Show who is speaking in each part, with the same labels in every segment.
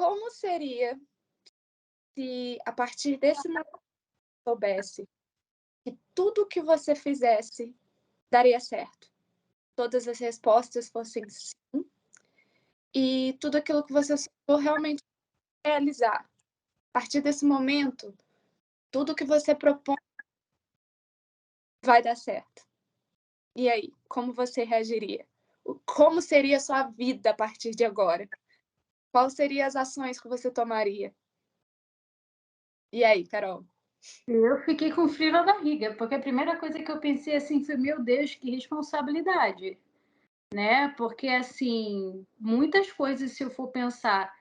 Speaker 1: como seria se a partir desse momento soubesse que tudo que você fizesse daria certo? Todas as respostas fossem sim, e tudo aquilo que você sonhou realmente realizar. A partir desse momento, tudo que você propõe vai dar certo. E aí, como você reagiria? Como seria a sua vida a partir de agora? Quais seriam as ações que você tomaria? E aí, Carol?
Speaker 2: Eu fiquei com frio na barriga, porque a primeira coisa que eu pensei assim foi: meu Deus, que responsabilidade, né? Porque assim, muitas coisas, se eu for pensar,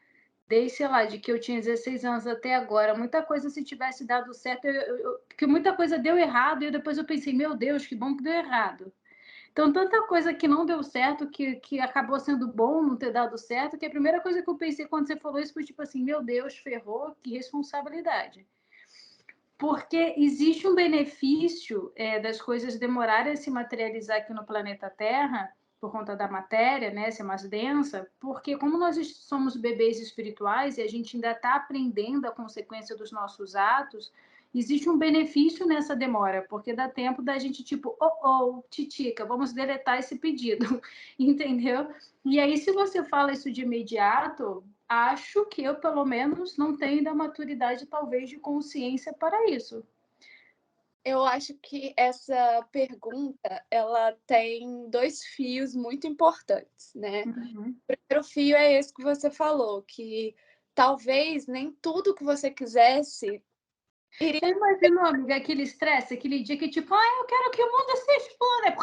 Speaker 2: desde, sei lá, de que eu tinha 16 anos até agora, muita coisa, se tivesse dado certo, porque muita coisa deu errado, e depois eu pensei: meu Deus, que bom que deu errado. Então, tanta coisa que não deu certo, que acabou sendo bom não ter dado certo, que a primeira coisa que eu pensei quando você falou isso foi tipo assim: meu Deus, ferrou, que responsabilidade. Porque existe um benefício das coisas demorarem a se materializar aqui no planeta Terra, por conta da matéria, né, ser mais densa, porque como nós somos bebês espirituais e a gente ainda está aprendendo a consequência dos nossos atos, existe um benefício nessa demora, porque dá tempo da gente, tipo, titica, vamos deletar esse pedido, entendeu? E aí, se você fala isso de imediato, acho que eu, pelo menos, não tenho ainda maturidade, talvez, de consciência para isso.
Speaker 1: Eu acho que essa pergunta, ela tem 2 fios muito importantes, né.
Speaker 2: Uhum.
Speaker 1: O primeiro fio é esse que você falou, que talvez nem tudo que você quisesse iria.
Speaker 2: Você imaginou, amiga, aquele estresse, aquele dia que tipo, eu quero que o mundo se exploda.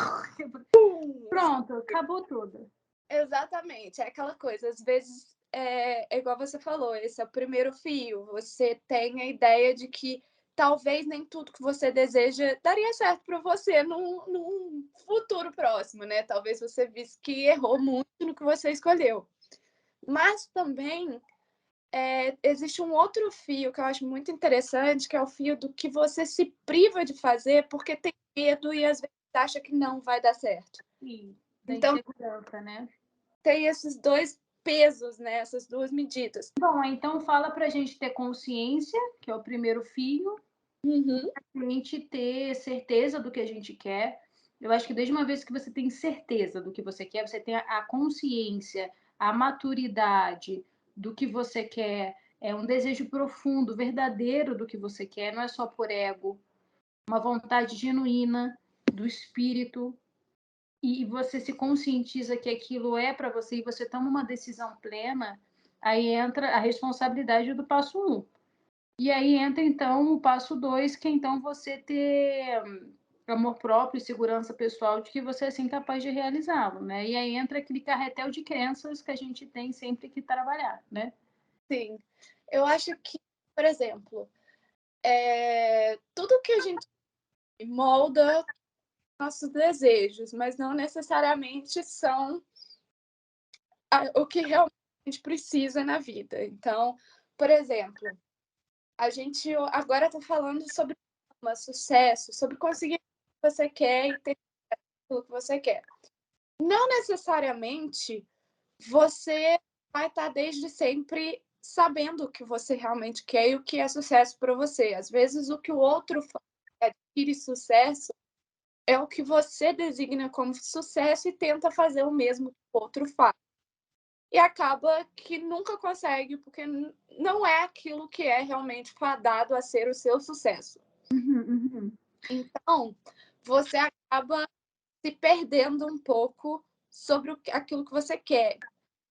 Speaker 2: Pronto, acabou tudo.
Speaker 1: Exatamente, é aquela coisa, às vezes, é igual você falou, esse é o primeiro fio, você tem a ideia de que talvez nem tudo que você deseja daria certo para você num futuro próximo, né, talvez você visse que errou muito no que você escolheu. Mas também, existe um outro fio que eu acho muito interessante, que é o fio do que você se priva de fazer, porque tem medo e às vezes acha que não vai dar certo.
Speaker 2: Sim, da
Speaker 1: Então
Speaker 2: insegurança, né?
Speaker 1: tem esses 2 pesos, né, essas 2 medidas.
Speaker 2: Bom, então fala pra gente ter consciência, que é o primeiro fio,
Speaker 1: Uhum.
Speaker 2: a gente ter certeza do que a gente quer. Eu acho que desde uma vez que você tem certeza do que você quer, você tem a consciência, a maturidade do que você quer, é um desejo profundo, verdadeiro do que você quer, não é só por ego, uma vontade genuína do espírito, e você se conscientiza que aquilo é para você e você toma uma decisão plena, aí entra a responsabilidade do passo um. E aí entra então o passo 2, que é então você ter amor próprio e segurança pessoal de que você é sim capaz de realizá-lo, né? E aí entra aquele carretel de crenças que a gente tem sempre que trabalhar, né?
Speaker 1: Sim. Eu acho que, por exemplo, tudo que a gente molda nossos desejos, mas não necessariamente são o que realmente a gente precisa na vida. Então, por exemplo, a gente agora está falando sobre sucesso, sobre conseguir o que você quer e ter aquilo que você quer. Não necessariamente você vai estar desde sempre sabendo o que você realmente quer e o que é sucesso para você. Às vezes, o que o outro faz que adquire sucesso é o que você designa como sucesso e tenta fazer o mesmo que o outro faz. E acaba que nunca consegue, porque não é aquilo que é realmente fadado a ser o seu sucesso.
Speaker 2: Uhum, uhum.
Speaker 1: Então, você acaba se perdendo um pouco sobre aquilo que você quer.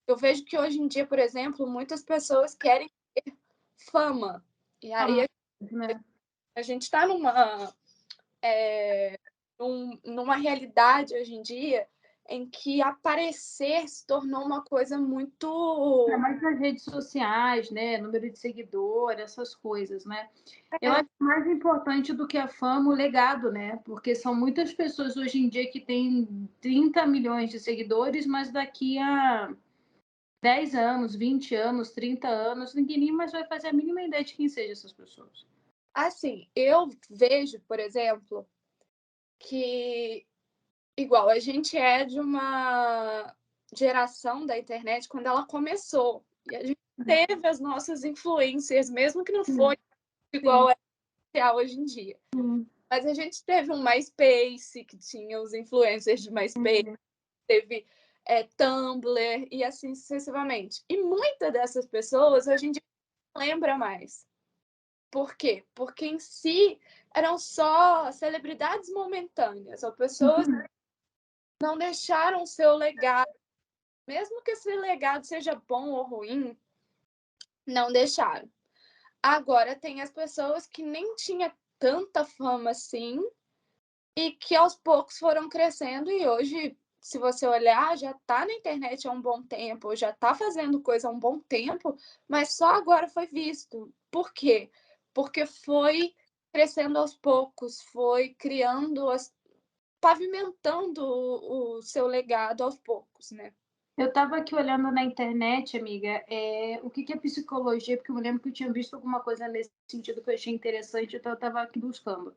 Speaker 1: Eu vejo que hoje em dia, por exemplo, muitas pessoas querem ter fama. E aí
Speaker 2: Famosos, né?
Speaker 1: a gente está numa realidade hoje em dia em que aparecer se tornou uma coisa
Speaker 2: Ainda
Speaker 1: muito.
Speaker 2: mais nas redes sociais, né? Número de seguidor, essas coisas, né? Eu
Speaker 1: É,
Speaker 2: acho mais importante do que a fama, o legado, né? Porque são muitas pessoas hoje em dia que têm 30 milhões de seguidores, mas daqui a 10 anos, 20 anos, 30 anos, ninguém nem mais vai fazer a mínima ideia de quem sejam essas pessoas.
Speaker 1: assim, eu vejo, por exemplo, que igual a gente é de uma geração da internet quando ela começou. E a gente teve as nossas influencers, mesmo que não foi igual é hoje em dia. Mas a gente teve um MySpace, que tinha os influencers de MySpace, teve Tumblr e assim sucessivamente. E muitas dessas pessoas hoje em dia não lembra mais. Por quê? Porque em si eram só celebridades momentâneas, ou pessoas que não deixaram seu legado, mesmo que esse legado seja bom ou ruim, não deixaram. Agora tem as pessoas que nem tinham tanta fama assim e que aos poucos foram crescendo e hoje, se você olhar, já está na internet há um bom tempo, já está fazendo coisa há um bom tempo, mas só agora foi visto. Por quê? Porque foi crescendo aos poucos, foi criando, pavimentando o seu legado aos poucos, né?
Speaker 2: Eu estava aqui olhando na internet, amiga, o que é psicologia, porque eu me lembro que eu tinha visto alguma coisa nesse sentido que eu achei interessante, então eu estava aqui buscando.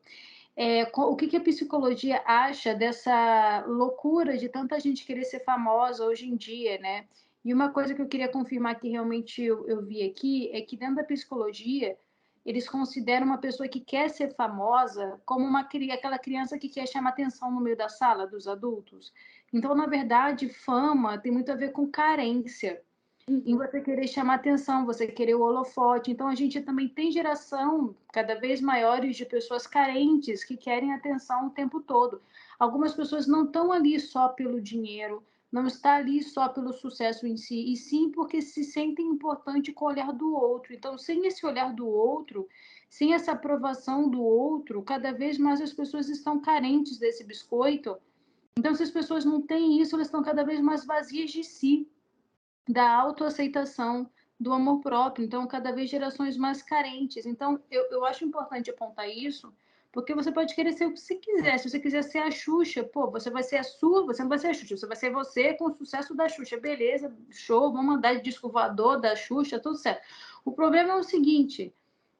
Speaker 2: O que a psicologia acha dessa loucura de tanta gente querer ser famosa hoje em dia, né? E uma coisa que eu queria confirmar que realmente eu vi aqui é que dentro da psicologia eles consideram uma pessoa que quer ser famosa como aquela criança que quer chamar atenção no meio da sala dos adultos. Então, na verdade, fama tem muito a ver com carência em você querer chamar atenção, você querer o holofote. Então, a gente também tem geração cada vez maiores de pessoas carentes que querem atenção o tempo todo. Algumas pessoas não estão ali só pelo dinheiro, não está ali só pelo sucesso em si, e sim porque se sentem importante com o olhar do outro. Então, sem esse olhar do outro, sem essa aprovação do outro, cada vez mais as pessoas estão carentes desse biscoito. Então, se as pessoas não têm isso, elas estão cada vez mais vazias de si, da autoaceitação, do amor próprio. Então, cada vez gerações mais carentes. Então, eu acho importante apontar isso, porque você pode querer ser o que você quiser. Se você quiser ser a Xuxa, pô, você vai ser a sua, você não vai ser a Xuxa, você vai ser você com o sucesso da Xuxa. Beleza, show, vamos andar de disco voador da Xuxa, tudo certo. O problema é o seguinte: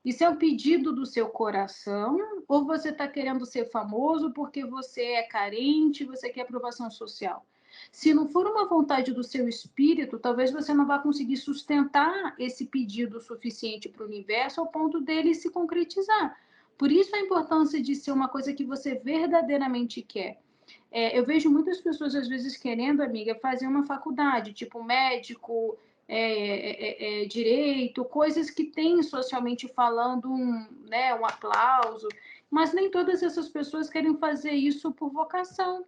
Speaker 2: isso é um pedido do seu coração ou você está querendo ser famoso porque você é carente, você quer aprovação social? Se não for uma vontade do seu espírito, talvez você não vá conseguir sustentar esse pedido suficiente para o universo ao ponto dele se concretizar. Por isso a importância de ser uma coisa que você verdadeiramente quer. Eu vejo muitas pessoas, às vezes, querendo, amiga, fazer uma faculdade, tipo médico, direito, coisas que têm socialmente falando um aplauso, mas nem todas essas pessoas querem fazer isso por vocação.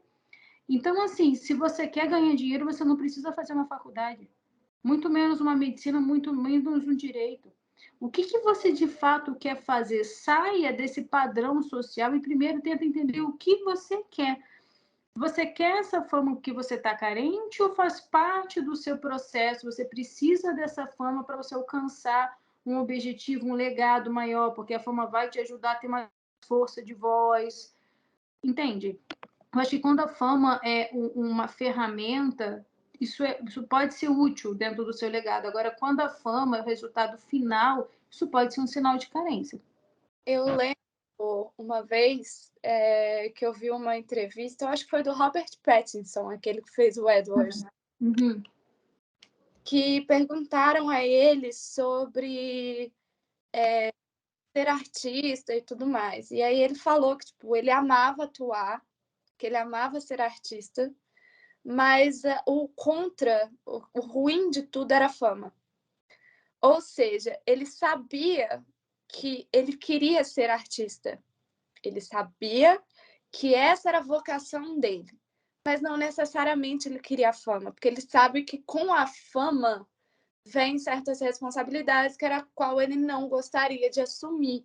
Speaker 2: Então, assim, se você quer ganhar dinheiro, você não precisa fazer uma faculdade, muito menos uma medicina, muito menos um direito. O que você de fato quer fazer? Saia desse padrão social e primeiro tenta entender o que você quer. Você quer essa fama porque você está carente ou faz parte do seu processo? Você precisa dessa fama para você alcançar um objetivo, um legado maior, porque a fama vai te ajudar a ter mais força de voz. Entende? Eu acho que quando a fama é uma ferramenta, isso pode ser útil dentro do seu legado. Agora, quando a fama é o resultado final, isso pode ser um sinal de carência.
Speaker 1: Eu lembro uma vez que eu vi uma entrevista, eu acho que foi do Robert Pattinson, aquele que fez o Edward, que perguntaram a ele sobre ser artista e tudo mais. E aí ele falou que tipo, ele amava atuar, que ele amava ser artista, mas o contra, o ruim de tudo era a fama. Ou seja, ele sabia que ele queria ser artista. Ele sabia que essa era a vocação dele, mas não necessariamente ele queria a fama, porque ele sabe que com a fama vem certas responsabilidades que era a qual ele não gostaria de assumir.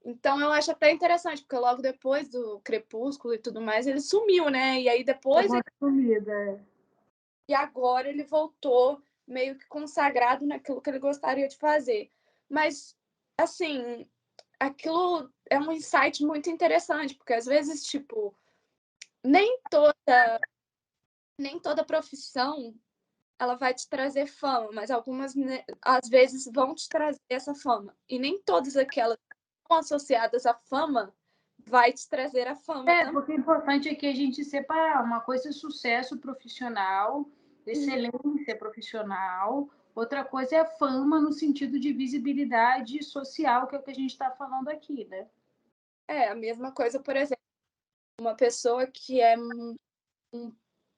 Speaker 1: Então eu acho até interessante, porque logo depois do Crepúsculo e tudo mais, ele sumiu, né? E aí depois e agora ele voltou meio que consagrado naquilo que ele gostaria de fazer. Mas assim, aquilo é um insight muito interessante, porque às vezes, tipo, nem toda profissão ela vai te trazer fama, mas algumas às vezes vão te trazer essa fama. E nem todas aquelas que estão associadas à fama vai te trazer a fama também.
Speaker 2: Porque o importante é que a gente separar uma coisa é sucesso profissional, excelência profissional, Outra coisa é a fama no sentido de visibilidade social, que é o que a gente está falando aqui, né?
Speaker 1: É a mesma coisa, por exemplo, uma pessoa que é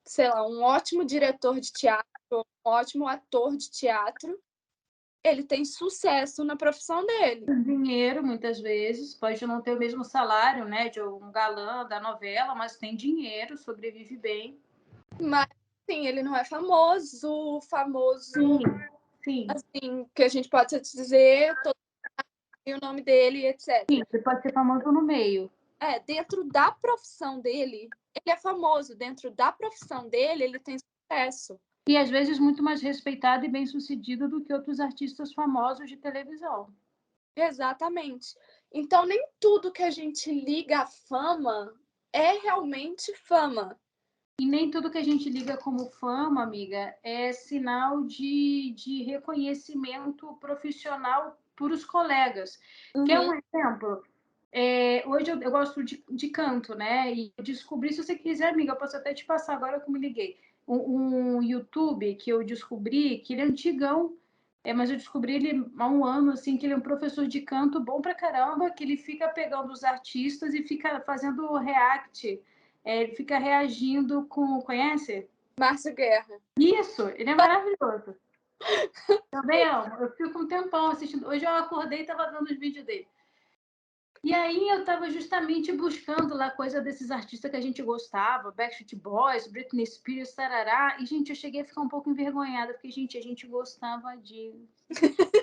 Speaker 1: sei lá, um ótimo diretor de teatro, um ótimo ator de teatro, ele tem sucesso na profissão dele.
Speaker 2: Dinheiro, muitas vezes, pode não ter o mesmo salário, né, de um galã da novela, mas tem dinheiro, sobrevive bem.
Speaker 1: Mas, sim, ele não é famoso,
Speaker 2: Sim, sim.
Speaker 1: assim, que a gente pode dizer, todo mundo o nome dele, etc.
Speaker 2: Sim, ele pode ser famoso no meio.
Speaker 1: Dentro da profissão dele, ele é famoso. Dentro da profissão dele, ele tem sucesso.
Speaker 2: E às vezes muito mais respeitado e bem-sucedido do que outros artistas famosos de televisão.
Speaker 1: Exatamente. Então, nem tudo que a gente liga à fama é realmente fama.
Speaker 2: E nem tudo que a gente liga como fama, amiga, é sinal de reconhecimento profissional por os colegas. Quer um exemplo? Hoje eu gosto de canto, né? E descobri, se você quiser, amiga, eu posso até te passar agora que eu me liguei. Um YouTube que eu descobri, que ele é antigão, mas eu descobri ele há um ano, assim, que ele é um professor de canto bom pra caramba, que ele fica pegando os artistas e fica fazendo react. Ele fica reagindo com... Conhece?
Speaker 1: Márcio Guerra.
Speaker 2: Isso, ele é maravilhoso. Também amo. Eu fico um tempão assistindo. Hoje eu acordei e estava vendo os vídeos dele. E aí eu estava justamente buscando lá coisa desses artistas que a gente gostava, Backstreet Boys, Britney Spears, tarará. E, gente, eu cheguei a ficar um pouco envergonhada, porque, gente, a gente gostava disso.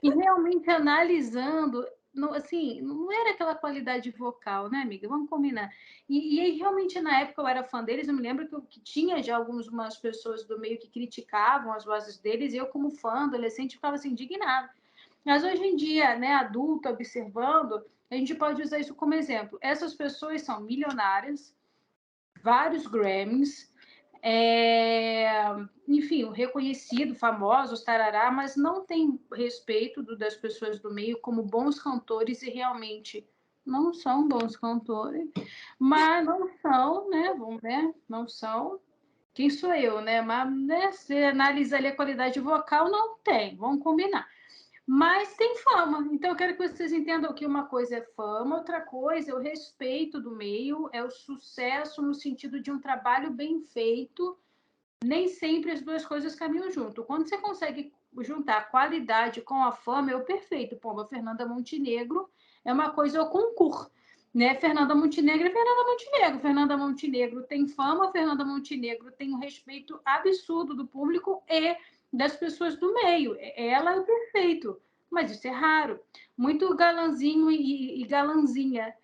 Speaker 2: E realmente analisando, não, assim, não era aquela qualidade vocal, né, amiga? Vamos combinar. E aí, realmente, na época eu era fã deles, eu me lembro que tinha já algumas pessoas do meio que criticavam as vozes deles, e eu, como fã, adolescente, ficava assim, indignada. Mas hoje em dia, né, adulto, observando, a gente pode usar isso como exemplo. Essas pessoas são milionárias, vários Grammys, enfim, reconhecido, famosos, tarará, mas não tem respeito das pessoas do meio como bons cantores e realmente não são bons cantores, mas não são, né? Vamos ver, não são. Quem sou eu, né? Mas, né, se analisa ali a qualidade vocal, não tem, vamos combinar. Mas tem fama. Então, eu quero que vocês entendam que uma coisa é fama, outra coisa é o respeito do meio, é o sucesso no sentido de um trabalho bem feito. Nem sempre as duas coisas caminham junto. Quando você consegue juntar a qualidade com a fama, é o perfeito. Pô, a Fernanda Montenegro é uma coisa ao concurso. Né? Fernanda Montenegro é Fernanda Montenegro. Fernanda Montenegro tem fama, Fernanda Montenegro tem um respeito absurdo do público e das pessoas do meio. Ela é o perfeito, mas isso é raro. Muito galanzinho e galanzinha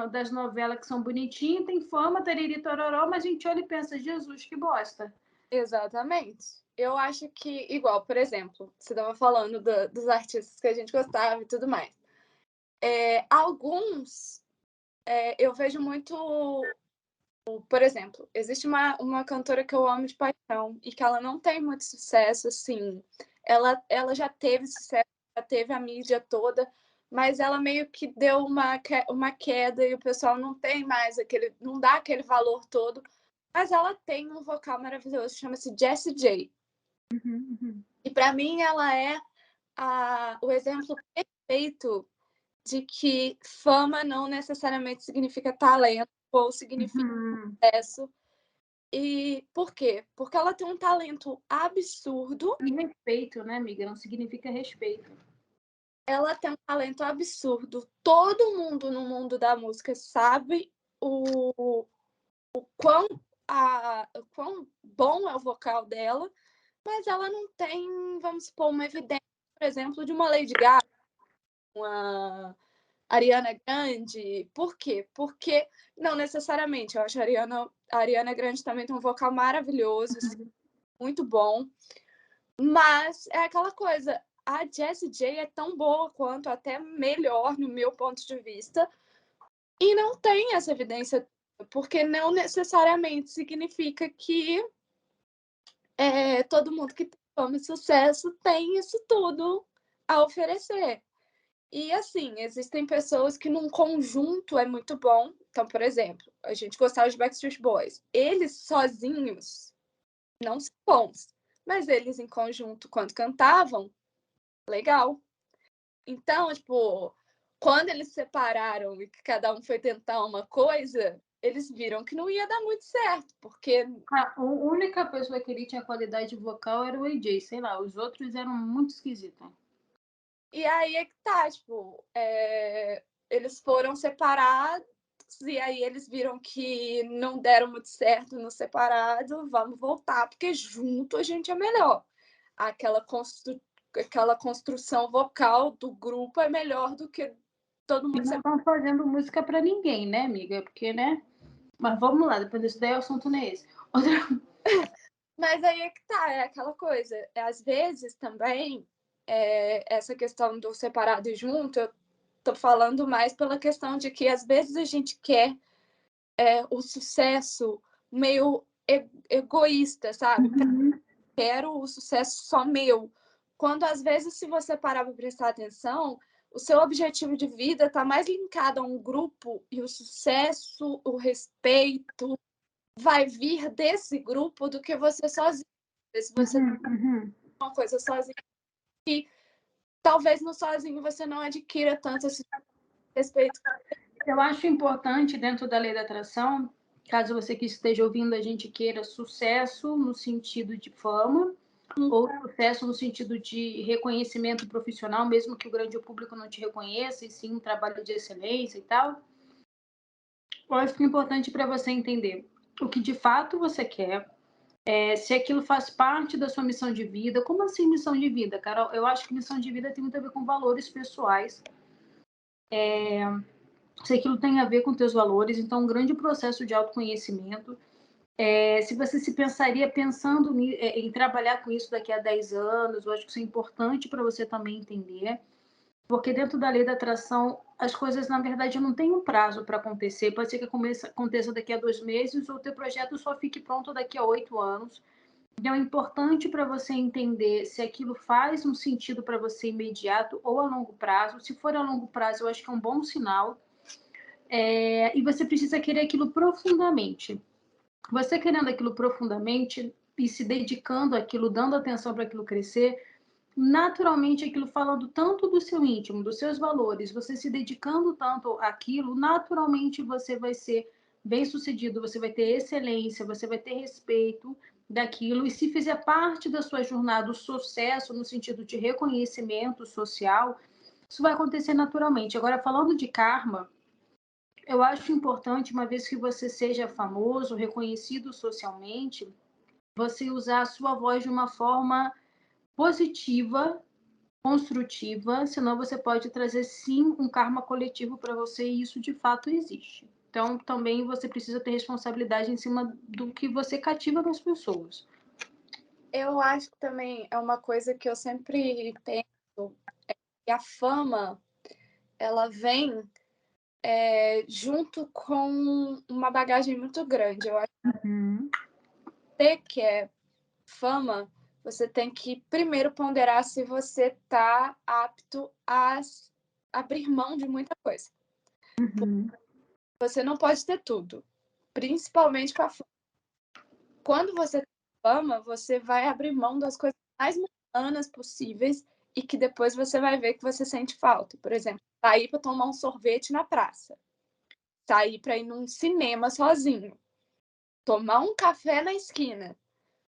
Speaker 2: das novelas que são bonitinhas, tem fama, tariri, tororó, mas a gente olha e pensa, Jesus, que bosta.
Speaker 1: Exatamente. Eu acho que, igual, por exemplo, você estava falando dos artistas que a gente gostava e tudo mais. Alguns, eu vejo muito. Por exemplo, existe uma cantora que eu amo de paixão e que ela não tem muito sucesso, assim. Ela já teve sucesso, já teve a mídia toda, mas ela meio que deu uma queda e o pessoal não tem mais não dá aquele valor todo. Mas ela tem um vocal maravilhoso, chama-se Jessie J. E para mim ela é o exemplo perfeito de que fama não necessariamente significa talento ou significa sucesso. E por quê? Porque ela tem um talento absurdo.
Speaker 2: E respeito, né, amiga? Não significa respeito.
Speaker 1: Ela tem um talento absurdo. Todo mundo no mundo da música sabe o quão bom é o vocal dela, mas ela não tem, vamos supor, uma evidência, por exemplo, de uma Lady Gaga, uma Ariana Grande. Por quê? Porque não necessariamente. Eu acho que a Ariana Grande também tem um vocal maravilhoso, assim, muito bom. Mas é aquela coisa, a Jessie J é tão boa quanto, até melhor no meu ponto de vista, e não tem essa evidência, porque não necessariamente significa que todo mundo que tem fama e sucesso tem isso tudo a oferecer. E assim, existem pessoas que num conjunto é muito bom. Então, por exemplo, a gente gostava de Backstreet Boys. Eles sozinhos não são bons, mas eles em conjunto, quando cantavam, legal. Então, tipo, quando eles separaram e que cada um foi tentar uma coisa, eles viram que não ia dar muito certo, porque
Speaker 2: A única pessoa que ele tinha qualidade vocal era o AJ, sei lá, os outros eram muito esquisitos.
Speaker 1: e aí é que tá, tipo, eles foram separados e aí eles viram que não deram muito certo no separado, vamos voltar, porque junto a gente é melhor. Aquela construção vocal do grupo é melhor do que todo
Speaker 2: E
Speaker 1: mundo
Speaker 2: não estão fazendo música para ninguém, né, amiga? Porque, né? Mas vamos lá, depois desse daí o assunto não é esse. Outra...
Speaker 1: Mas aí é que tá, é aquela coisa. Às vezes também, essa questão do separado e junto, eu tô falando mais pela questão de que às vezes a gente quer o sucesso meio egoísta, sabe?
Speaker 2: Uhum.
Speaker 1: Quero o sucesso só meu. Quando às vezes, se você parar para prestar atenção, o seu objetivo de vida está mais linkado a um grupo e o sucesso, o respeito, vai vir desse grupo do que você sozinho. Se você
Speaker 2: Uhum.
Speaker 1: uma coisa sozinho, e talvez no sozinho você não adquira tanto esse respeito.
Speaker 2: Eu acho importante, dentro da lei da atração, caso você que esteja ouvindo a gente queira sucesso no sentido de fama, ou sucesso no sentido de reconhecimento profissional, mesmo que o grande público não te reconheça, e sim um trabalho de excelência e tal. Eu acho que é importante para você entender o que de fato você quer, se aquilo faz parte da sua missão de vida. Como assim missão de vida, Carol? Eu acho que missão de vida tem muito a ver com valores pessoais. Se aquilo tem a ver com teus valores, então um grande processo de autoconhecimento. Se você se pensaria pensando em trabalhar com isso daqui a 10 anos, eu acho que isso é importante para você também entender, porque dentro da lei da atração, as coisas, na verdade, não têm um prazo para acontecer. Pode ser que aconteça daqui a 2 meses, ou o teu projeto só fique pronto daqui a 8 anos. Então, é importante para você entender se aquilo faz um sentido para você imediato ou a longo prazo. Se for a longo prazo, eu acho que é um bom sinal. E você precisa querer aquilo profundamente. Você querendo aquilo profundamente e se dedicando àquilo, dando atenção para aquilo crescer, naturalmente aquilo falando tanto do seu íntimo, dos seus valores, você se dedicando tanto àquilo, naturalmente você vai ser bem-sucedido, você vai ter excelência, você vai ter respeito daquilo, e se fizer parte da sua jornada o sucesso no sentido de reconhecimento social, isso vai acontecer naturalmente. Agora, falando de karma, eu acho importante, uma vez que você seja famoso, reconhecido socialmente, você usar a sua voz de uma forma positiva, construtiva, senão você pode trazer sim um karma coletivo para você, e isso de fato existe. Então, também você precisa ter responsabilidade em cima do que você cativa nas pessoas.
Speaker 1: Eu acho que também é uma coisa que eu sempre penso, que a fama, ela vem junto com uma bagagem muito grande. Eu acho
Speaker 2: Uhum.
Speaker 1: que que é fama, você tem que primeiro ponderar se você está apto a abrir mão de muita coisa.
Speaker 2: Uhum.
Speaker 1: Você não pode ter tudo, principalmente com a fama. Quando você tem fama, você vai abrir mão das coisas mais mundanas possíveis e que depois você vai ver que você sente falta. Por exemplo, sair para tomar um sorvete na praça, sair para ir num cinema sozinho, tomar um café na esquina.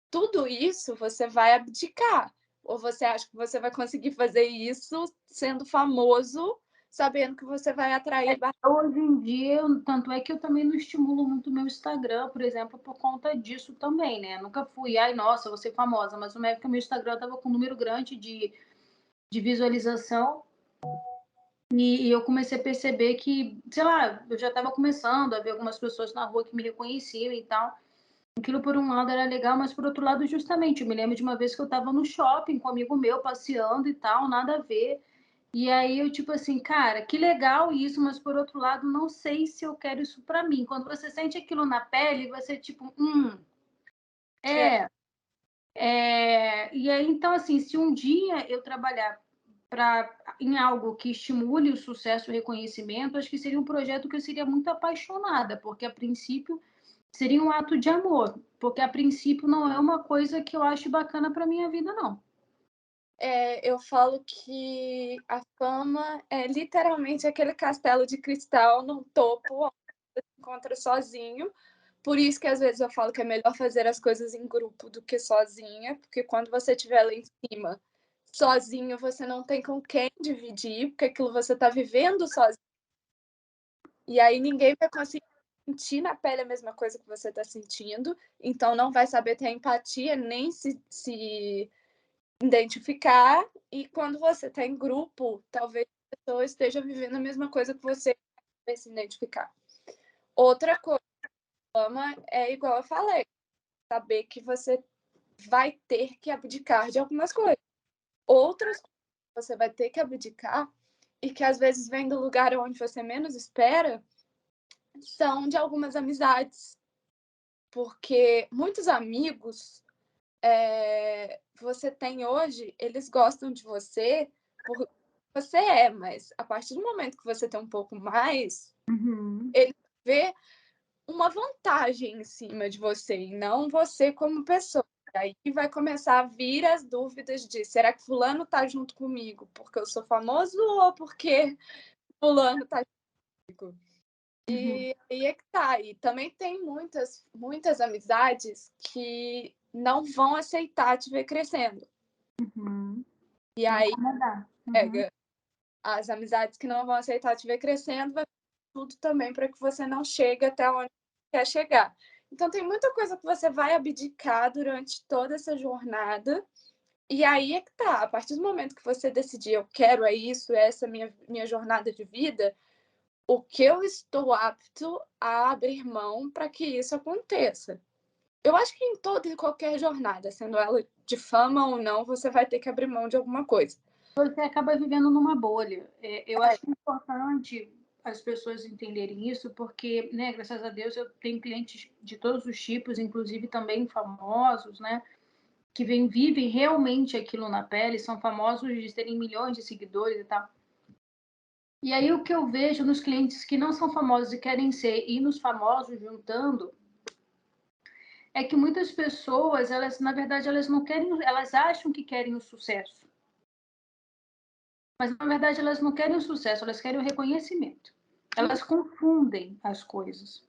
Speaker 1: Tudo isso você vai abdicar. Ou você acha que você vai conseguir fazer isso sendo famoso, sabendo que você vai atrair.
Speaker 2: Hoje em dia, tanto é que eu também não estimulo muito o meu Instagram, por exemplo, por conta disso também, né? Nunca fui, ai, nossa, vou ser famosa, mas uma época meu Instagram estava com um número grande de visualização, e eu comecei a perceber que, sei lá, eu já estava começando a ver algumas pessoas na rua que me reconheciam e tal. Aquilo, por um lado, era legal, mas por outro lado, justamente, eu me lembro de uma vez que eu estava no shopping com um amigo meu, passeando e tal, nada a ver. E aí eu, tipo assim, cara, que legal isso, mas por outro lado, não sei se eu quero isso pra mim. Quando você sente aquilo na pele, você, tipo,
Speaker 1: Que é,
Speaker 2: é, E aí, então, assim, se um dia eu trabalhar em algo que estimule o sucesso e o reconhecimento, acho que seria um projeto que eu seria muito apaixonada, porque a princípio seria um ato de amor, porque a princípio não é uma coisa que eu acho bacana para minha vida, não.
Speaker 1: Eu falo que a fama é literalmente aquele castelo de cristal no topo, onde você se encontra sozinho. Por isso que às vezes eu falo que é melhor fazer as coisas em grupo do que sozinha, porque quando você estiver lá em cima, sozinho, você não tem com quem dividir, porque aquilo você está vivendo sozinho. E aí ninguém vai conseguir sentir na pele a mesma coisa que você está sentindo, então não vai saber ter empatia nem se identificar. E quando você está em grupo, talvez a pessoa esteja vivendo a mesma coisa que você vai se identificar. Outra coisa, fama é igual eu falei, saber que você vai ter que abdicar de algumas coisas. Outras coisas que você vai ter que abdicar e que às vezes vem do lugar onde você menos espera, são de algumas amizades. Porque muitos amigos você tem hoje, eles gostam de você por você mas a partir do momento que você tem um pouco mais,
Speaker 2: Uhum.
Speaker 1: ele vê uma vantagem em cima de você e não você como pessoa. E aí vai começar a vir as dúvidas de será que fulano tá junto comigo porque eu sou famoso ou porque fulano tá comigo?
Speaker 2: Uhum.
Speaker 1: E aí é que tá. E também tem muitas amizades que não vão aceitar te ver crescendo.
Speaker 2: Uhum.
Speaker 1: E
Speaker 2: Vai
Speaker 1: aí
Speaker 2: incomodar. Uhum.
Speaker 1: pega as amizades que não vão aceitar te ver crescendo, vai tudo também para que você não chegue até onde quer chegar. Então tem muita coisa que você vai abdicar durante toda essa jornada. E aí é que tá, a partir do momento que você decidir, eu quero é isso, essa é minha jornada de vida, o que eu estou apto a abrir mão para que isso aconteça. Eu acho que em toda e qualquer jornada, sendo ela de fama ou não, você vai ter que abrir mão de alguma coisa.
Speaker 2: Você acaba vivendo numa bolha. Eu
Speaker 1: É,
Speaker 2: acho importante as pessoas entenderem isso, porque, né, graças a Deus, eu tenho clientes de todos os tipos, inclusive também famosos, né, que vivem realmente aquilo na pele, são famosos de terem milhões de seguidores e tal. E aí o que eu vejo nos clientes que não são famosos e querem ser, e nos famosos juntando, é que muitas pessoas, elas, na verdade, elas não querem, elas acham que querem o sucesso. Mas, na verdade, elas não querem o sucesso, elas querem o reconhecimento. Elas confundem as coisas,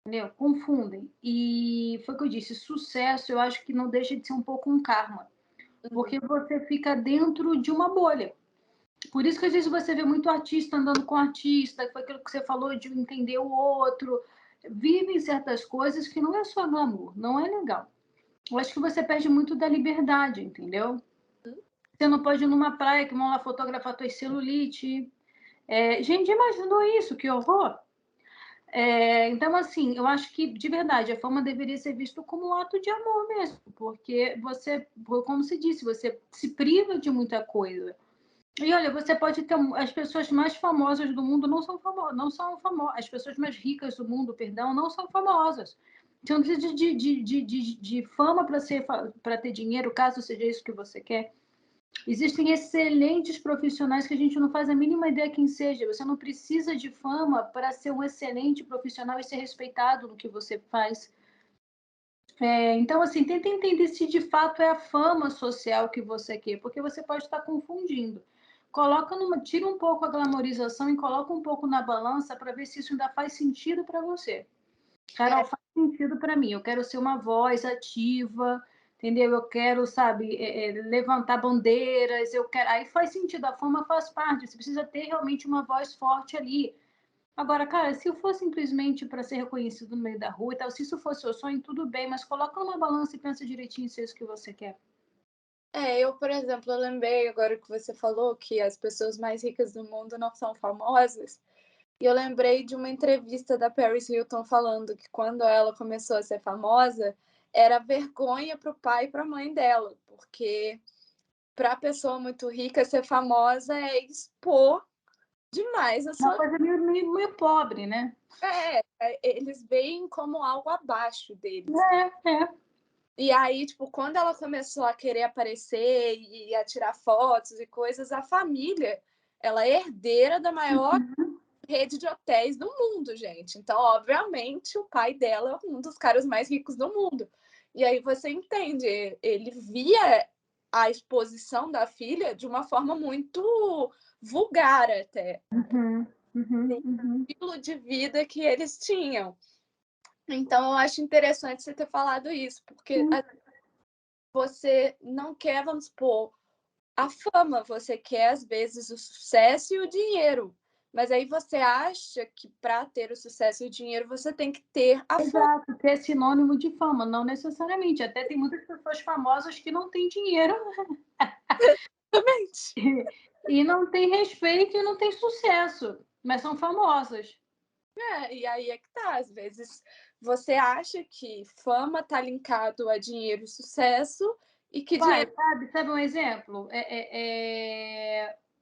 Speaker 2: entendeu? Confundem. E foi o que eu disse, sucesso eu acho que não deixa de ser um pouco um karma, porque você fica dentro de uma bolha. Por isso que às vezes você vê muito artista andando com artista, foi aquilo que você falou de entender o outro, vivem certas coisas que não é só glamour, não é legal. Eu acho que você perde muito da liberdade, entendeu? Você não pode ir numa praia que vão lá fotografar tua celulite. Gente, imaginou isso? Que horror! Então, assim, eu acho que, de verdade, a fama deveria ser vista como um ato de amor mesmo, porque você, como se disse, você se priva de muita coisa. E olha, você pode ter as pessoas mais famosas do mundo não são famosas, as pessoas mais ricas do mundo, perdão, não são famosas. Você não precisa de fama para ter dinheiro, caso seja isso que você quer. Existem excelentes profissionais que a gente não faz a mínima ideia quem seja. Você não precisa de fama para ser um excelente profissional e ser respeitado no que você faz. Então, assim, tenta entender se de fato é a fama social que você quer, porque você pode estar confundindo. Tira um pouco a glamorização e coloca um pouco na balança para ver se isso ainda faz sentido para você. Carol, faz sentido para mim. Eu quero ser uma voz ativa, entendeu? Eu quero, sabe, levantar bandeiras. Eu quero. Aí faz sentido. A fama faz parte. Você precisa ter realmente uma voz forte ali. Agora, cara, se eu for simplesmente para ser reconhecido no meio da rua e tal, se isso fosse seu sonho, tudo bem, mas coloca numa balança e pensa direitinho se é isso que você quer.
Speaker 1: eu, por exemplo, eu lembrei agora que você falou que as pessoas mais ricas do mundo não são famosas. E eu lembrei de uma entrevista da Paris Hilton falando que quando ela começou a ser famosa, era vergonha para o pai e para a mãe dela, porque para a pessoa muito rica ser famosa é expor demais a
Speaker 2: Uma
Speaker 1: sua.
Speaker 2: coisa meio pobre, né?
Speaker 1: Eles veem como algo abaixo deles.
Speaker 2: É.
Speaker 1: E aí, tipo, quando ela começou a querer aparecer e a tirar fotos e coisas, a família, ela é herdeira da maior rede de hotéis do mundo, gente. Então, obviamente, o pai dela é um dos caras mais ricos do mundo. E aí você entende, ele via a exposição da filha de uma forma muito vulgar até. O estilo de vida que eles tinham. Então, eu acho interessante você ter falado isso, porque você não quer, vamos supor, a fama, você quer, às vezes, o sucesso e o dinheiro. Mas aí você acha que para ter o sucesso e o dinheiro você tem que ter a fama.
Speaker 2: Exato, que é sinônimo de fama, não necessariamente. Até tem muitas pessoas famosas que não têm dinheiro
Speaker 1: Exatamente.
Speaker 2: e não têm respeito e não têm sucesso, mas são famosas.
Speaker 1: E aí é que tá. Às vezes você acha que fama tá linkado a dinheiro e sucesso e que
Speaker 2: Vai,
Speaker 1: dinheiro.
Speaker 2: sabe um exemplo?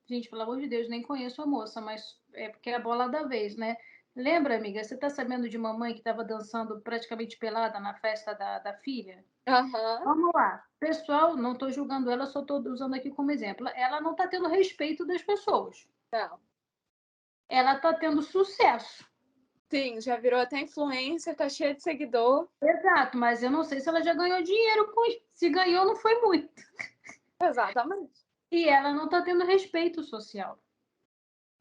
Speaker 2: Gente, pelo amor de Deus, nem conheço a moça, mas é porque é a bola da vez, né? Lembra, amiga, você tá sabendo de mamãe que estava dançando praticamente pelada na festa da filha?
Speaker 1: Aham.
Speaker 2: Vamos lá. Pessoal, não estou julgando ela, só estou usando aqui como exemplo. Ela não está tendo respeito das pessoas.
Speaker 1: Não.
Speaker 2: Ela está tendo sucesso.
Speaker 1: Sim, já virou até influencer, tá cheia de seguidor.
Speaker 2: Exato, mas eu não sei se ela já ganhou dinheiro com isso. Se ganhou, não foi muito.
Speaker 1: Exatamente.
Speaker 2: E ela não está tendo respeito social.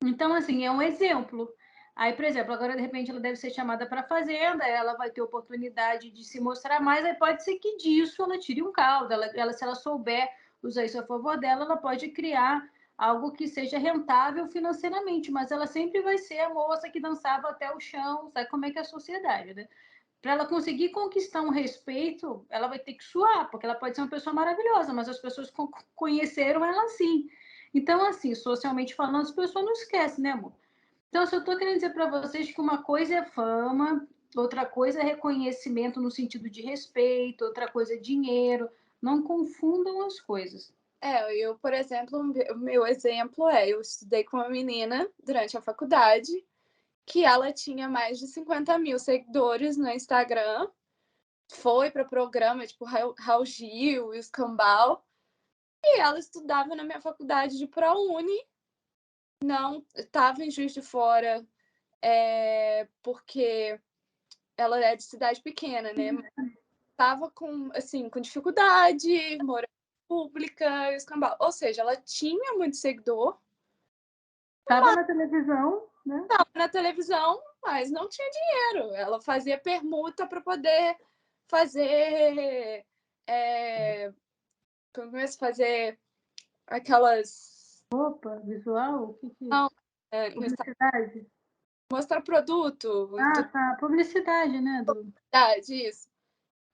Speaker 2: Então, assim, é um exemplo. Aí, por exemplo, agora de repente ela deve ser chamada para a fazenda, ela vai ter oportunidade de se mostrar mais, aí pode ser que disso ela tire um caldo. Se ela souber usar isso a favor dela, ela pode criar algo que seja rentável financeiramente, mas ela sempre vai ser a moça que dançava até o chão, sabe como é que é a sociedade, né? Para ela conseguir conquistar um respeito, ela vai ter que suar, porque ela pode ser uma pessoa maravilhosa, mas as pessoas conheceram ela assim. Então, assim, socialmente falando, as pessoas não esquecem, né, amor? Então, eu estou querendo dizer para vocês que uma coisa é fama, outra coisa é reconhecimento no sentido de respeito, outra coisa é dinheiro. Não confundam as coisas.
Speaker 1: Eu, por exemplo, o meu exemplo eu estudei com uma menina durante a faculdade que ela tinha mais de 50 mil seguidores no Instagram, foi para programa tipo Raul Gil e Escambau, e ela estudava na minha faculdade de ProUni, não estava em Juiz de Fora, porque ela é de cidade pequena, né? Tava com, assim, com dificuldade, morando pública, escambau. Ou seja, ela tinha muito seguidor,
Speaker 2: Estava na televisão, né?
Speaker 1: estava na televisão, mas não tinha dinheiro. Ela fazia permuta para poder fazer. Como é fazer aquelas.
Speaker 2: Opa, visual? O que que...
Speaker 1: Não, no
Speaker 2: Publicidade?
Speaker 1: mostrar produto,
Speaker 2: Ah, tá. Publicidade, né?
Speaker 1: isso.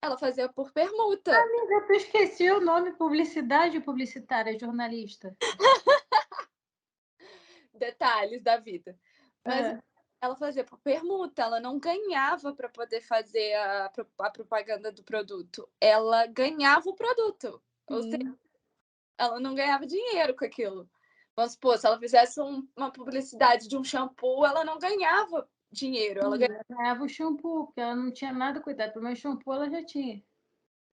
Speaker 1: Ela fazia por permuta.
Speaker 2: Amiga, tu esqueci o nome publicidade publicitária, jornalista.
Speaker 1: Detalhes da vida. Mas
Speaker 2: É.
Speaker 1: ela fazia por permuta, ela não ganhava para poder fazer a propaganda do produto. Ela ganhava o produto. Ou seja, ela não ganhava dinheiro com aquilo. Vamos supor, se ela fizesse uma publicidade de um shampoo, ela não ganhava dinheiro. Ela
Speaker 2: Ganhava o shampoo, porque ela não tinha nada, coitado. Pelo menos shampoo ela já tinha.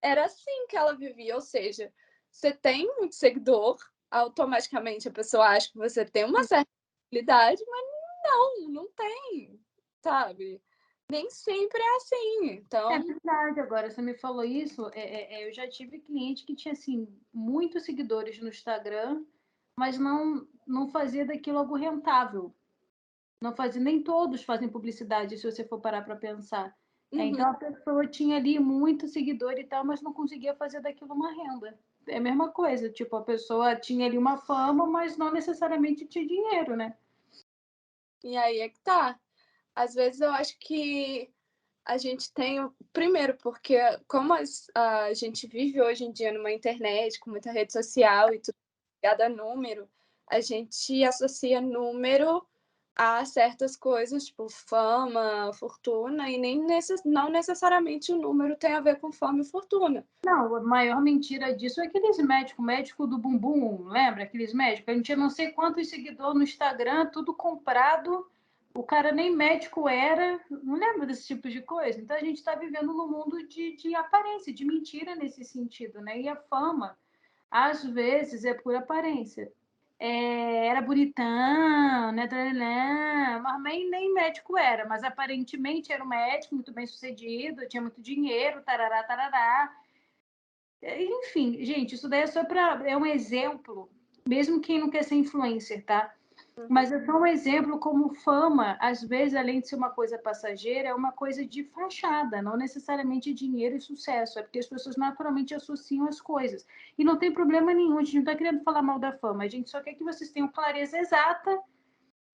Speaker 1: Era assim que ela vivia. Ou seja, você tem muito seguidor, automaticamente a pessoa acha que você tem uma certa habilidade, mas não tem, sabe? Nem sempre é assim.
Speaker 2: É
Speaker 1: Então,
Speaker 2: verdade, agora você me falou isso. Eu já tive cliente que tinha assim muitos seguidores no Instagram, mas não fazia daquilo algo rentável. Não fazia, nem todos fazem publicidade, se você for parar para pensar.
Speaker 1: uhum.
Speaker 2: Então a pessoa tinha ali muito seguidor e tal, mas não conseguia fazer daquilo uma renda. É a mesma coisa, tipo, a pessoa tinha ali uma fama, mas não necessariamente tinha dinheiro, né?
Speaker 1: E aí é que tá. Às vezes eu acho que a gente tem, primeiro, porque como a gente vive hoje em dia numa internet, com muita rede social e tudo ligado a número, a gente associa número a certas coisas, tipo fama, fortuna, e não necessariamente o número tem a ver com fama e fortuna.
Speaker 2: Não, a maior mentira disso é aqueles médicos, médico do bumbum, lembra? Aqueles médicos, a gente tinha não sei quantos seguidores no Instagram, tudo comprado, o cara nem médico era, não lembra desse tipo de coisa? Então a gente está vivendo num mundo de aparência, de mentira nesse sentido, né? E a fama, às vezes, é por aparência. era bonitão, né, mas nem médico era, mas aparentemente era um médico muito bem sucedido, tinha muito dinheiro, tarará, tarará. Enfim, gente, isso daí é um exemplo, mesmo quem não quer ser influencer, tá? Mas é só um exemplo como fama, às vezes, além de ser uma coisa passageira, é uma coisa de fachada, não necessariamente dinheiro e sucesso, é porque as pessoas naturalmente associam as coisas. E não tem problema nenhum, a gente não está querendo falar mal da fama, a gente só quer que vocês tenham clareza exata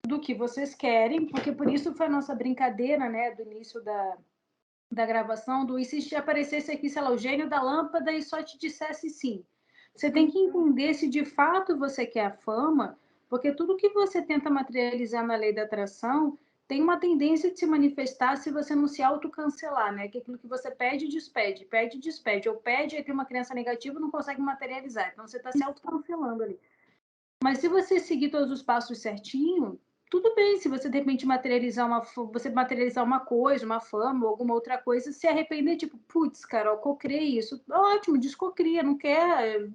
Speaker 2: do que vocês querem, porque por isso foi a nossa brincadeira, né, do início da gravação, e se te aparecesse aqui, sei lá, o gênio da lâmpada e só te dissesse sim. Você tem que entender se de fato você quer a fama, porque tudo que você tenta materializar na lei da atração tem uma tendência de se manifestar se você não se autocancelar, né? Que aquilo que você pede, despede, pede, despede, ou pede e tem uma crença negativa não consegue materializar. Então você está se autocancelando ali. Mas se você seguir todos os passos certinho, tudo bem. Se você de repente materializar uma coisa, uma fama ou alguma outra coisa, se arrepender, tipo, putz, Carol, cocriei isso. Ótimo, descocria, não quer.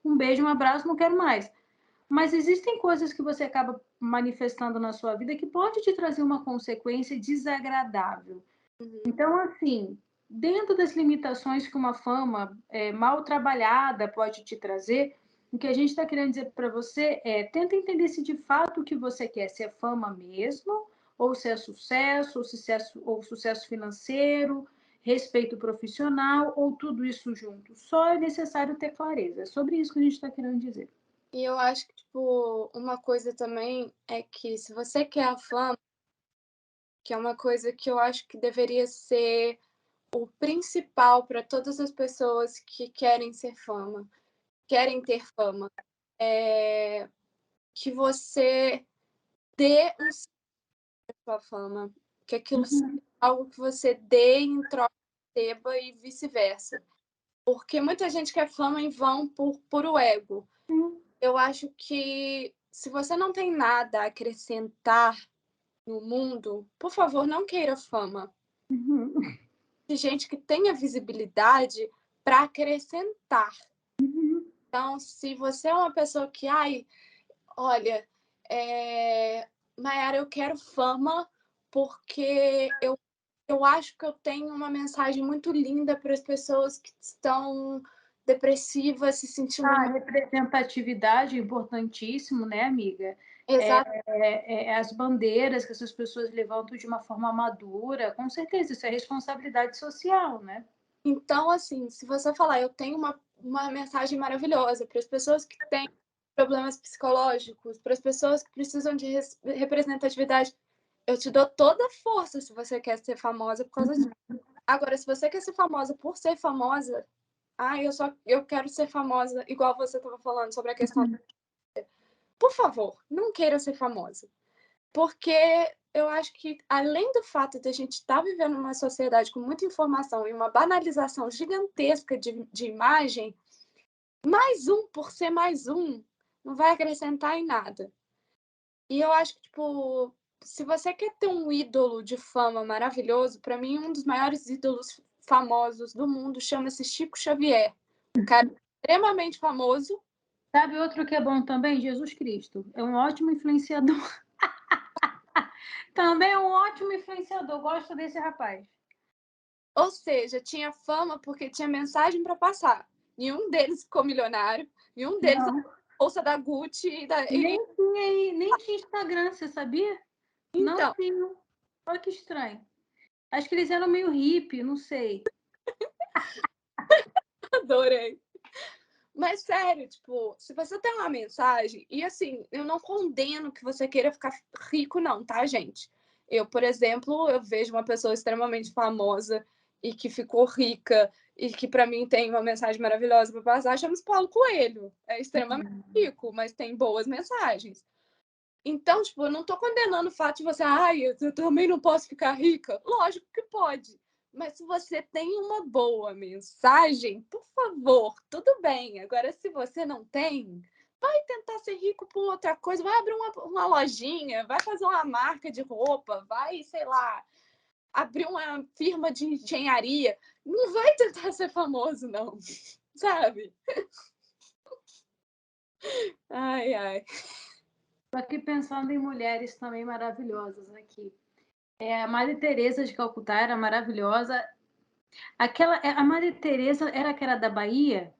Speaker 2: Um beijo, um abraço, não quero mais. Mas existem coisas que você acaba manifestando na sua vida que pode te trazer uma consequência desagradável. Então, assim, dentro das limitações que uma fama mal trabalhada pode te trazer, o que a gente está querendo dizer para você é tenta entender se de fato o que você quer, se é fama mesmo, ou se é sucesso, ou sucesso financeiro, respeito profissional, ou tudo isso junto. Só é necessário ter clareza. É sobre isso que a gente está querendo dizer.
Speaker 1: E eu acho que, tipo, uma coisa também é que se você quer a fama, que é uma coisa que eu acho que deveria ser o principal para todas as pessoas que querem querem ter fama, é que você dê um sua fama, que aquilo seja algo que você dê em troca receba e vice-versa. Porque muita gente quer fama em vão por puro ego. Eu acho que se você não tem nada a acrescentar no mundo, por favor, não queira fama. De gente que tenha visibilidade para acrescentar. Então, se você é uma pessoa que, olha, Mayara, eu quero fama porque eu acho que eu tenho uma mensagem muito linda para as pessoas que estão depressivas, se sentindo
Speaker 2: A
Speaker 1: mal.
Speaker 2: representatividade é importantíssimo, né, amiga?
Speaker 1: Exato.
Speaker 2: As bandeiras que essas pessoas levantam de uma forma madura, com certeza, isso é responsabilidade social, né?
Speaker 1: Então, assim, se você falar, eu tenho uma mensagem maravilhosa para as pessoas que têm problemas psicológicos, para as pessoas que precisam de representatividade, eu te dou toda a força se você quer ser famosa por causa disso. Agora, se você quer ser famosa por ser famosa, eu quero ser famosa, igual você estava falando sobre a questão. Por favor, não queira ser famosa. Porque eu acho que, além do fato de a gente estar vivendo numa sociedade com muita informação e uma banalização gigantesca de imagem, mais um por ser mais um não vai acrescentar em nada. E eu acho que, tipo, se você quer ter um ídolo de fama maravilhoso, para mim, um dos maiores ídolos famosos do mundo chama-se Chico Xavier. Um cara extremamente famoso.
Speaker 2: Sabe outro que é bom também? Jesus Cristo. É um ótimo influenciador. Também é um ótimo influenciador. Gosto desse rapaz.
Speaker 1: Ou seja, tinha fama porque tinha mensagem para passar. Nenhum deles ficou milionário, nenhum deles
Speaker 2: Não.
Speaker 1: bolsa da Gucci.
Speaker 2: Nem tinha Instagram, você sabia? Não
Speaker 1: Então,
Speaker 2: tinha. Olha que estranho. Acho que eles eram meio hippie, não sei.
Speaker 1: adorei. Mas sério, tipo, se você tem uma mensagem, e assim, eu não condeno que você queira ficar rico, não, tá, gente? Eu, por exemplo, eu vejo uma pessoa extremamente famosa e que ficou rica e que para mim tem uma mensagem maravilhosa para passar, chama-se Paulo Coelho. É extremamente rico, mas tem boas mensagens. Então, tipo, eu não tô condenando o fato de você, eu também não posso ficar rica. Lógico que pode. Mas se você tem uma boa mensagem, por favor, tudo bem. Agora, se você não tem, vai tentar ser rico por outra coisa, vai abrir uma lojinha, vai fazer uma marca de roupa, vai, sei lá, abrir uma firma de engenharia. Não vai tentar ser famoso, não. Sabe? Ai, ai.
Speaker 2: Estou aqui pensando em mulheres também maravilhosas aqui. A Madre Teresa de Calcutá era maravilhosa. A Madre Teresa era que era da Bahia?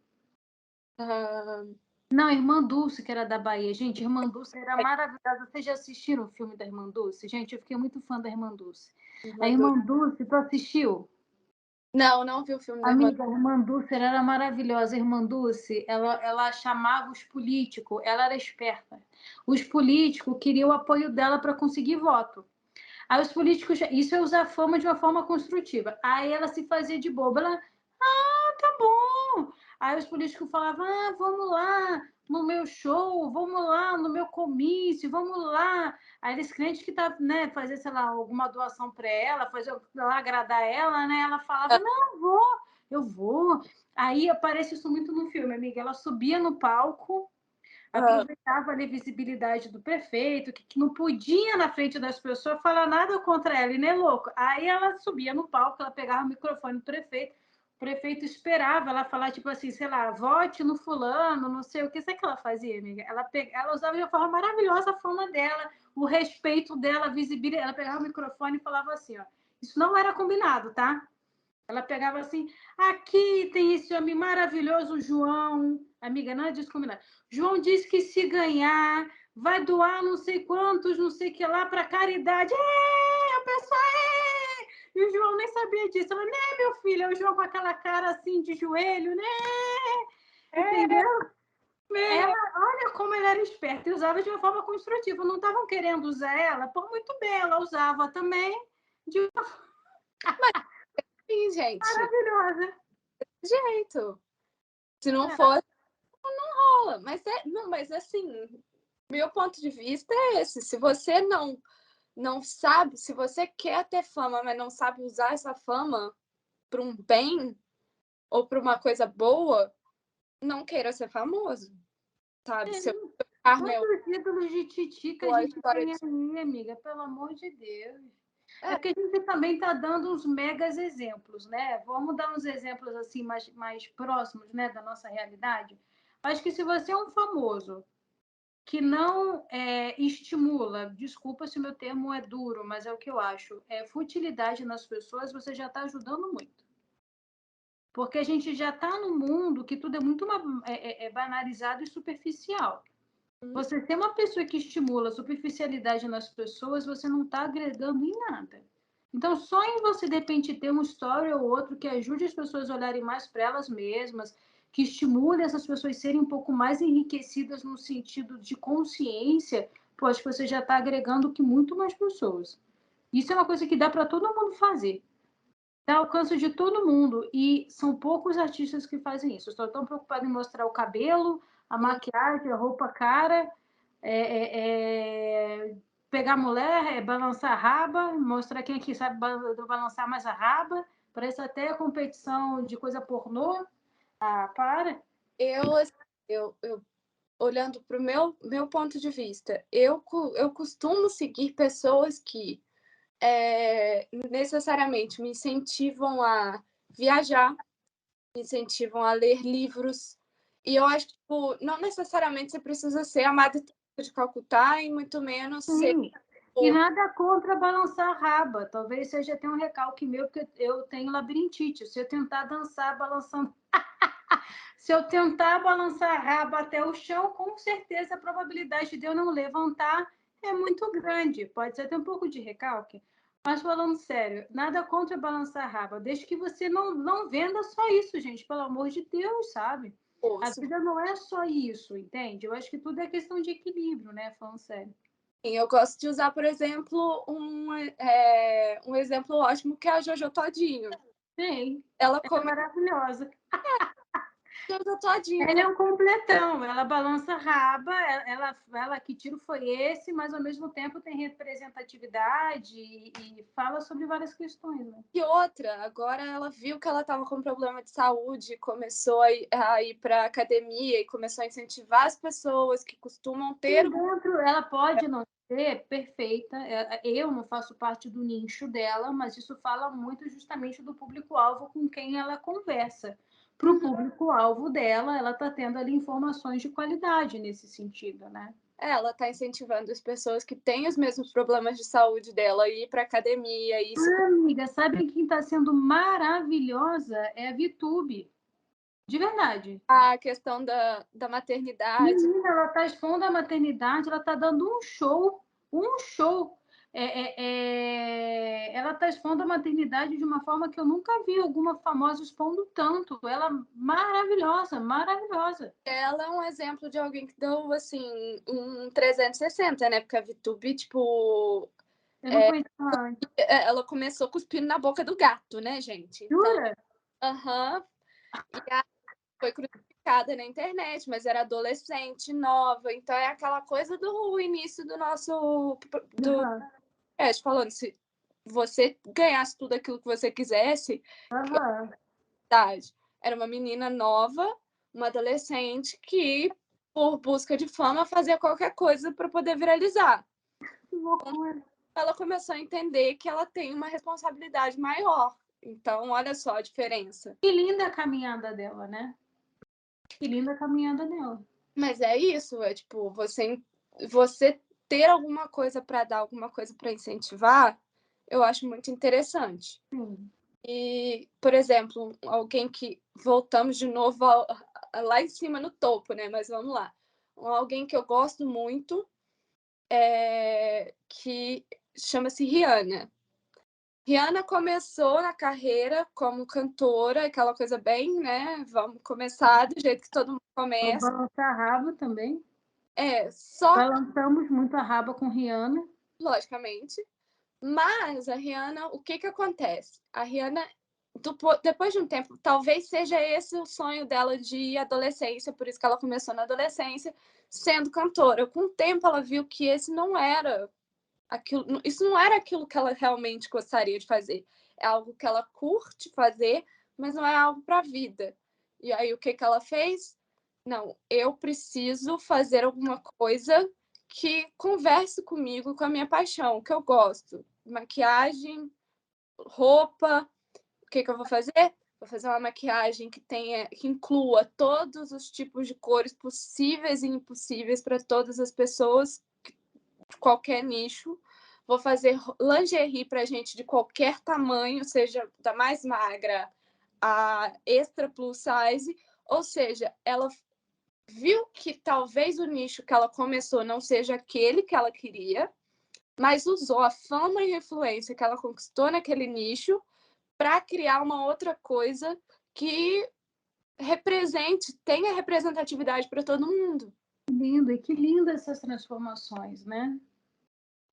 Speaker 1: Ah,
Speaker 2: Não, a Irmã Dulce, que era da Bahia. Gente, Irmã Dulce era maravilhosa. Vocês já assistiram o filme da Irmã Dulce? Gente, eu fiquei muito fã da Irmã Dulce. A
Speaker 1: Irmã
Speaker 2: Irmã Dulce, tu assistiu?
Speaker 1: Não, não vi o filme da Irmã.
Speaker 2: Amiga, a Irmã Dulce era maravilhosa. A Irmã Dulce, ela chamava os políticos, ela era esperta. Os políticos queriam o apoio dela para conseguir voto. Aí os políticos, isso é usar a fama de uma forma construtiva. Aí ela se fazia de boba, ela, tá bom. Aí os políticos falavam, vamos lá no meu show, vamos lá no meu comício, vamos lá. Aí eles crentes que tá, né, fazer, sei lá, alguma doação para ela, fazer lá agradar ela, né? Ela falava, não, eu vou. Aí aparece isso muito no filme, amiga. Ela subia no palco,
Speaker 1: Ah,
Speaker 2: aproveitava ali a visibilidade do prefeito, que não podia na frente das pessoas falar nada contra ela, e nem louco. Aí ela subia no palco, ela pegava o microfone do prefeito, o prefeito esperava ela falar, tipo assim, sei lá, vote no fulano, não sei o que. Sabe o que ela fazia, amiga? Ela usava de uma forma maravilhosa a fama dela, o respeito dela, a visibilidade. Ela pegava o microfone e falava assim, ó, isso não era combinado, tá? Ela pegava assim, aqui tem esse homem maravilhoso, João. Amiga, nada disso combinado. João disse que se ganhar, vai doar não sei quantos, não sei o que lá, para caridade. A pessoa E o João nem sabia disso. Ela, né, meu filho? É o João com aquela cara assim de joelho, né? Entendeu? Ela, olha como ela era esperta e usava de uma forma construtiva. Não estavam querendo usar ela, por muito bem, ela usava também de uma forma
Speaker 1: sim, gente.
Speaker 2: maravilhosa.
Speaker 1: Jeito. Se não
Speaker 2: É.
Speaker 1: for, não rola. Não, mas assim, meu ponto de vista é esse. Se você não sabe, se você quer ter fama, mas não sabe usar essa fama para um bem ou para uma coisa boa, não queira ser famoso, sabe? Seu karma é
Speaker 2: Quantos ídolos de Titi que a
Speaker 1: a
Speaker 2: gente
Speaker 1: história
Speaker 2: tem
Speaker 1: de.
Speaker 2: aí, amiga? Pelo amor de Deus. É
Speaker 1: É,
Speaker 2: porque a gente também está dando uns megas exemplos, né? Vamos dar uns exemplos assim mais próximos, né, da nossa realidade. Acho que se você é um famoso que não estimula, desculpa se o meu termo é duro, mas é o que eu acho, futilidade nas pessoas, você já está ajudando muito. Porque a gente já está num mundo que tudo é muito banalizado e superficial. Você ser uma pessoa que estimula a superficialidade nas pessoas, você não está agregando em nada. Então, só em você, de repente, ter uma história ou outra que ajude as pessoas a olharem mais para elas mesmas, que estimule essas pessoas a serem um pouco mais enriquecidas no sentido de consciência, pô, acho que você já está agregando que muito mais pessoas. Isso é uma coisa que dá para todo mundo fazer. Está ao alcance de todo mundo. E são poucos artistas que fazem isso. Estou tão preocupada em mostrar o cabelo, a maquiagem, a roupa cara, pegar a mulher, balançar a raba, mostrar quem aqui sabe balançar mais a raba. Parece até a competição de coisa pornô. Para.
Speaker 1: eu, assim, eu olhando para o meu ponto de vista, eu costumo seguir pessoas que necessariamente me incentivam a viajar, me incentivam a ler livros. E eu acho que, tipo, não necessariamente você precisa ser a Madre Teresa de Calcutá e muito menos ser.
Speaker 2: Sim. E nada contra balançar a raba. Talvez seja até um recalque meu, porque eu tenho labirintite. Se eu tentar dançar balançando. Se eu tentar balançar a raba até o chão, com certeza a probabilidade de eu não levantar é muito grande. Pode ser até um pouco de recalque. Mas falando sério, nada contra balançar a raba, desde que você não venda só isso, gente, pelo amor de Deus, sabe? A vida não é só isso, entende? Eu acho que tudo é questão de equilíbrio, né? Falando sério.
Speaker 1: Eu gosto de usar, por exemplo, um exemplo ótimo que é a Jojo Todinho.
Speaker 2: Sim,
Speaker 1: Ela
Speaker 2: é
Speaker 1: come
Speaker 2: maravilhosa.
Speaker 1: Jojo Todinho.
Speaker 2: Ela é um completão, ela balança a raba, ela que tiro foi esse, mas ao mesmo tempo tem representatividade e fala sobre várias questões, né?
Speaker 1: E outra, agora ela viu que ela estava com problema de saúde, começou a ir para academia e começou a incentivar as pessoas que costumam ter.
Speaker 2: Dentro, ela pode não ser perfeita, eu não faço parte do nicho dela, mas isso fala muito justamente do público-alvo com quem ela conversa. Para o público-alvo dela, ela está tendo ali informações de qualidade nesse sentido, né?
Speaker 1: ela tá incentivando as pessoas que têm os mesmos problemas de saúde dela a ir pra academia e se
Speaker 2: Amiga, sabe quem está sendo maravilhosa? É a VTube. De verdade.
Speaker 1: a questão da maternidade.
Speaker 2: Menina, ela está expondo a maternidade, ela está dando um show, um show. Ela está expondo a maternidade de uma forma que eu nunca vi alguma famosa expondo tanto. Ela maravilhosa, maravilhosa.
Speaker 1: Ela é um exemplo de alguém que deu, assim, um 360, né? Porque a VTube, tipo,
Speaker 2: Eu não conheço ela.
Speaker 1: ela começou cuspindo na boca do gato, né, gente? Então,
Speaker 2: Jura?
Speaker 1: aham. E aí foi crucificada na internet, mas era adolescente, nova. Então é aquela coisa do início do nosso do
Speaker 2: Uhum.
Speaker 1: falando, se você ganhasse tudo aquilo que você quisesse,
Speaker 2: Uhum.
Speaker 1: idade. Era uma menina nova, uma adolescente que, por busca de fama, fazia qualquer coisa para poder viralizar.
Speaker 2: Que loucura.
Speaker 1: Ela começou a entender que ela tem uma responsabilidade maior. Então, olha só a diferença.
Speaker 2: Que linda a caminhada dela, né? Que linda a caminhada dela.
Speaker 1: Mas é isso, é tipo, você ter alguma coisa para dar, alguma coisa para incentivar, eu acho muito interessante.
Speaker 2: Sim.
Speaker 1: E, por exemplo, alguém que voltamos de novo lá em cima no topo, né? Mas vamos lá. Alguém que eu gosto muito que chama-se Rihanna. Rihanna começou na carreira como cantora, aquela coisa bem, né? Vamos começar do jeito que todo mundo
Speaker 2: Vou
Speaker 1: começa.
Speaker 2: balançar a raba também.
Speaker 1: Só
Speaker 2: Balançamos muito a raba com Rihanna.
Speaker 1: logicamente. Mas a Rihanna, o que acontece? A Rihanna, depois de um tempo, talvez seja esse o sonho dela de adolescência, por isso que ela começou na adolescência, sendo cantora. Com o tempo, ela viu que esse não era aquilo, isso não era aquilo que ela realmente gostaria de fazer. É algo que ela curte fazer, mas não é algo para a vida. E aí, o que ela fez? Não, eu preciso fazer alguma coisa que converse comigo, com a minha paixão, o que eu gosto. Maquiagem, roupa. O que eu vou fazer? Vou fazer uma maquiagem que inclua todos os tipos de cores possíveis e impossíveis para todas as pessoas de qualquer nicho. Vou fazer lingerie para gente de qualquer tamanho, seja da mais magra a extra plus size. Ou seja, ela viu que talvez o nicho que ela começou não seja aquele que ela queria, mas usou a fama e a influência que ela conquistou naquele nicho para criar uma outra coisa que tenha representatividade para todo mundo.
Speaker 2: Que lindo, e que lindas essas transformações, né?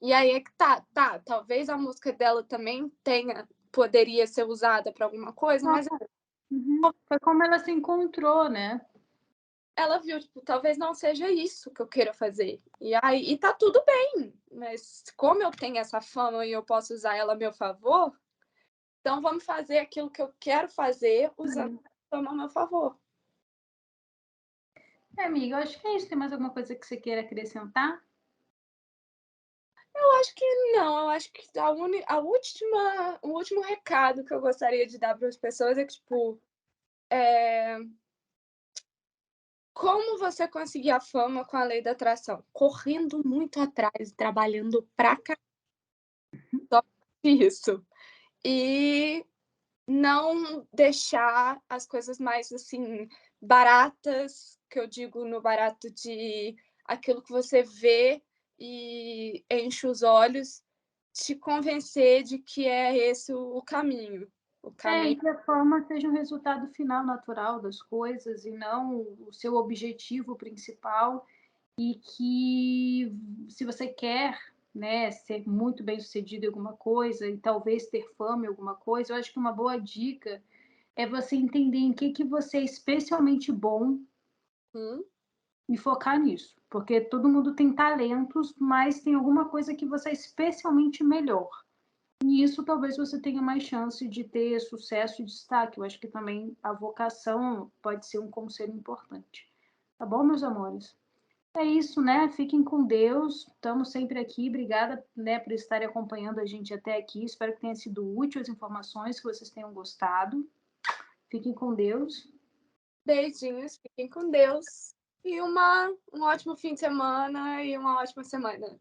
Speaker 1: E aí é que talvez a música dela também poderia ser usada para alguma coisa, mas
Speaker 2: Uhum. Foi como ela se encontrou, né?
Speaker 1: ela viu, tipo, talvez não seja isso que eu queira fazer. E aí, e tá tudo bem, mas como eu tenho essa fama e eu posso usar ela a meu favor, então vamos fazer aquilo que eu quero fazer usando a fama a meu favor.
Speaker 2: Amiga, eu acho que é isso. Tem mais alguma coisa que você queira acrescentar?
Speaker 1: Eu acho que não, eu acho que o último recado que eu gostaria de dar para as pessoas é que, tipo, como você conseguir a fama com a lei da atração? Correndo muito atrás, trabalhando pra caramba. Só isso. E não deixar as coisas mais, assim, baratas, que eu digo no barato de aquilo que você vê e enche os olhos, te convencer de que é esse o caminho. O
Speaker 2: E
Speaker 1: caminho.
Speaker 2: que a forma seja um resultado final natural das coisas e não o seu objetivo principal. E que se você quer, né, ser muito bem sucedido em alguma coisa e talvez ter fama em alguma coisa, eu acho que uma boa dica é você entender em que você é especialmente bom
Speaker 1: Hum?
Speaker 2: e focar nisso, porque todo mundo tem talentos, mas tem alguma coisa que você é especialmente melhor. E isso talvez você tenha mais chance de ter sucesso e destaque. Eu acho que também a vocação pode ser um conselho importante. Tá bom, meus amores? É isso, né? Fiquem com Deus. Estamos sempre aqui. Obrigada, né, por estarem acompanhando a gente até aqui. Espero que tenha sido útil as informações, que vocês tenham gostado. Fiquem com Deus.
Speaker 1: Beijinhos, fiquem com Deus. E um ótimo fim de semana e uma ótima semana.